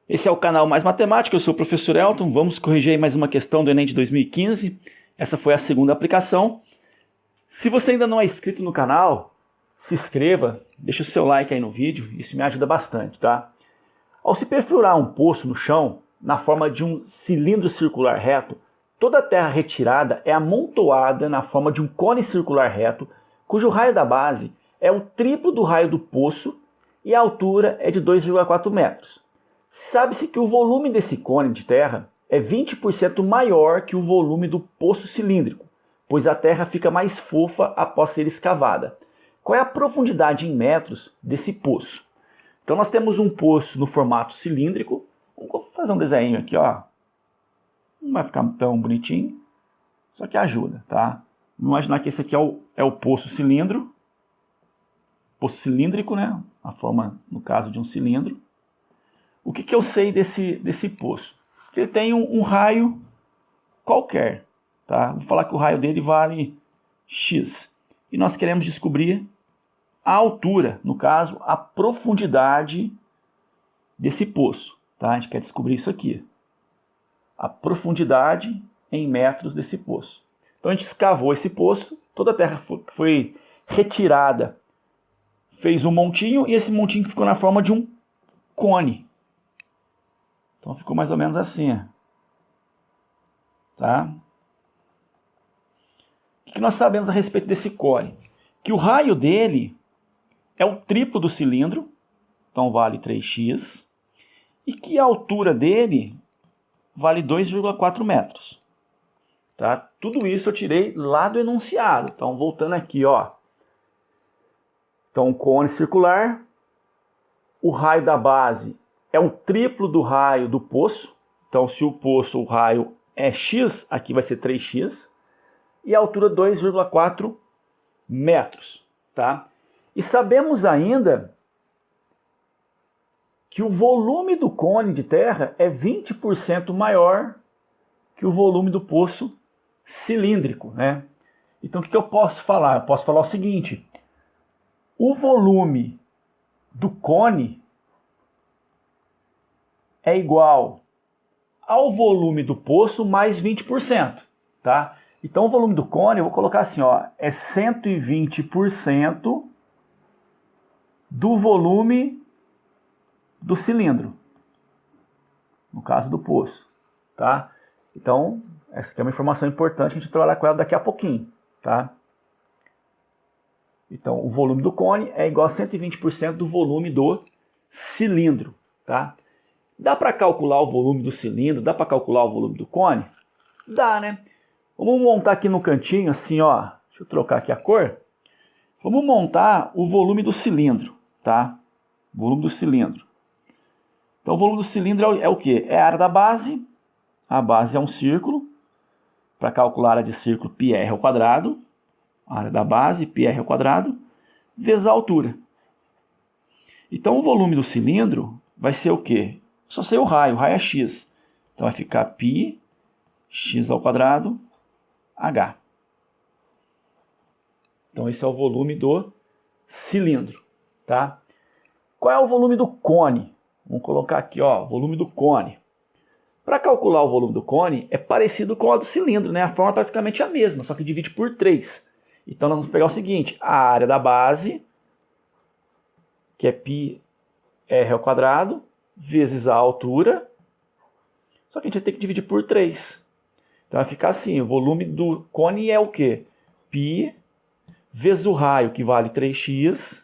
Esse é o canal Mais Matemática, eu sou o professor Elton. Vamos corrigir aí mais uma questão do Enem de 2015. Essa foi a segunda aplicação. Se você ainda não é inscrito no canal, se inscreva, deixa o seu like aí no vídeo, isso me ajuda bastante, tá? Ao se perfurar um poço no chão, na forma de um cilindro circular reto, toda a terra retirada é amontoada na forma de um cone circular reto, cujo raio da base é o triplo do raio do poço e a altura é de 2,4 metros. Sabe-se que o volume desse cone de terra é 20% maior que o volume do poço cilíndrico, pois a terra fica mais fofa após ser escavada. Qual é a profundidade em metros desse poço? Então nós temos um poço no formato cilíndrico. Vou fazer um desenho aqui, ó. Não vai ficar tão bonitinho, só que ajuda, tá? Vamos imaginar que esse aqui é o poço cilindro. Poço cilíndrico, né? A forma, no caso, de um cilindro. O que eu sei desse poço? Que ele tem um raio qualquer, tá? Vou falar que o raio dele vale x. E nós queremos descobrir a altura, no caso, a profundidade desse poço, tá? A gente quer descobrir isso aqui. A profundidade em metros desse poço. Então a gente escavou esse poço, toda a terra foi retirada, fez um montinho e esse montinho ficou na forma de um cone. Então ficou mais ou menos assim, tá? O que nós sabemos a respeito desse cone? Que o raio dele é o triplo do cilindro, então vale 3x, e que a altura dele vale 2,4 metros. Tá? Tudo isso eu tirei lá do enunciado. Então voltando aqui, ó. Então cone circular, o raio da base é o triplo do raio do poço. Então, se o poço, o raio é x, aqui vai ser 3x. E a altura 2,4 metros. Tá? E sabemos ainda que o volume do cone de terra é 20% maior que o volume do poço cilíndrico, né? Então, o que eu posso falar? Eu posso falar o seguinte. O volume do cone é igual ao volume do poço mais 20%, tá? Então o volume do cone, eu vou colocar assim, ó, é 120% do volume do cilindro, no caso do poço, tá? Então, essa aqui é uma informação importante que a gente vai trabalhar com ela daqui a pouquinho, tá? Então, o volume do cone é igual a 120% do volume do cilindro, tá? Dá para calcular o volume do cilindro? Dá para calcular o volume do cone? Dá, né? Vamos montar aqui no cantinho, assim, ó. Deixa eu trocar aqui a cor. Vamos montar o volume do cilindro, tá? Volume do cilindro. Então, o volume do cilindro é o quê? É a área da base. A base é um círculo. Para calcular a área de círculo, πr ao quadrado. A área da base, πr ao quadrado, vezes a altura. Então, o volume do cilindro vai ser o quê? Só sei o raio é x. Então vai ficar π x ao quadrado h. Então esse é o volume do cilindro, tá? Qual é o volume do cone? Vamos colocar aqui, ó, volume do cone. Para calcular o volume do cone é parecido com o do cilindro, né? A forma é praticamente a mesma, só que divide por 3. Então nós vamos pegar o seguinte, a área da base, que é πr ao quadrado, vezes a altura, só que a gente vai ter que dividir por 3. Então vai ficar assim, o volume do cone é o quê? π vezes o raio, que vale 3x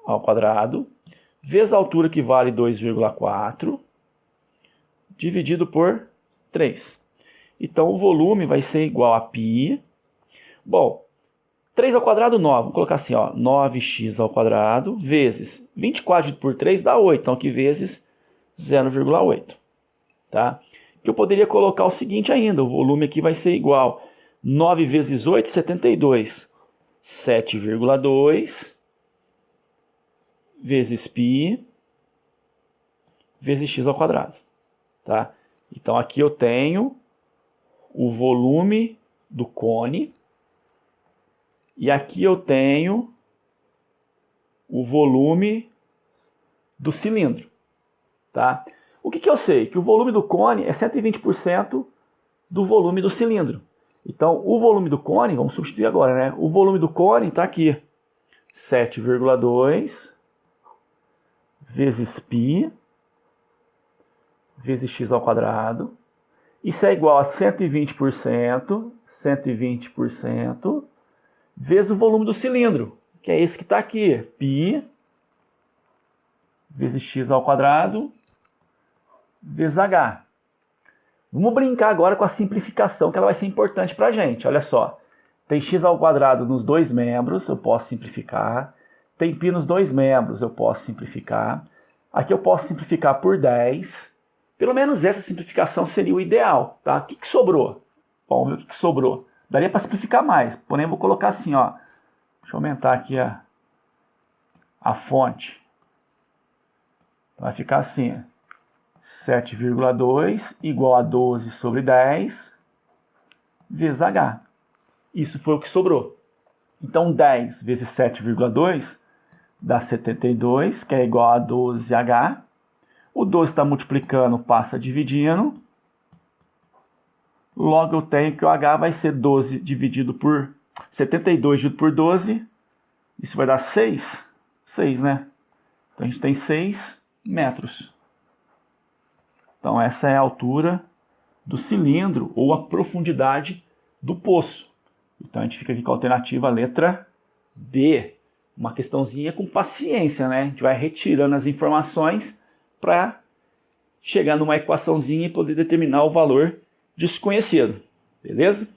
ao quadrado, vezes a altura, que vale 2,4, dividido por 3. Então o volume vai ser igual a π. Bom, 3 ao quadrado, 9. Vamos colocar assim, ó, 9x ao quadrado vezes 24 dividido por 3 dá 8. Então aqui vezes 0,8. Tá? Que eu poderia colocar o seguinte ainda. O volume aqui vai ser igual 9 vezes 8, 72. 7,2 vezes π vezes x ao quadrado. Tá? Então aqui eu tenho o volume do cone. E aqui eu tenho o volume do cilindro. Tá? O que eu sei? Que o volume do cone é 120% do volume do cilindro. Então, o volume do cone, vamos substituir agora, né? O volume do cone está aqui. 7,2 vezes π vezes x ao quadrado. Isso é igual a 120% vezes o volume do cilindro, que é esse que está aqui. π vezes x ao quadrado vezes h. Vamos brincar agora com a simplificação, que ela vai ser importante para a gente. Olha só, tem x ao quadrado nos dois membros, eu posso simplificar. Tem π nos dois membros, eu posso simplificar. Aqui eu posso simplificar por 10. Pelo menos essa simplificação seria o ideal. Tá? O que sobrou? Vamos ver o que sobrou. Daria para simplificar mais, porém eu vou colocar assim, ó. Deixa eu aumentar aqui a fonte. Vai ficar assim, 7,2 igual a 12 sobre 10 vezes h. Isso foi o que sobrou. Então 10 vezes 7,2 dá 72, que é igual a 12h. O 12 está multiplicando, passa dividindo. Logo eu tenho que o h vai ser 12 dividido por 72 dividido por 12. Isso vai dar 6. 6, né? Então a gente tem 6 metros. Então essa é a altura do cilindro ou a profundidade do poço. Então a gente fica aqui com a alternativa letra B. Uma questãozinha com paciência, né? A gente vai retirando as informações para chegar numa equaçãozinha e poder determinar o valor desconhecido. Beleza?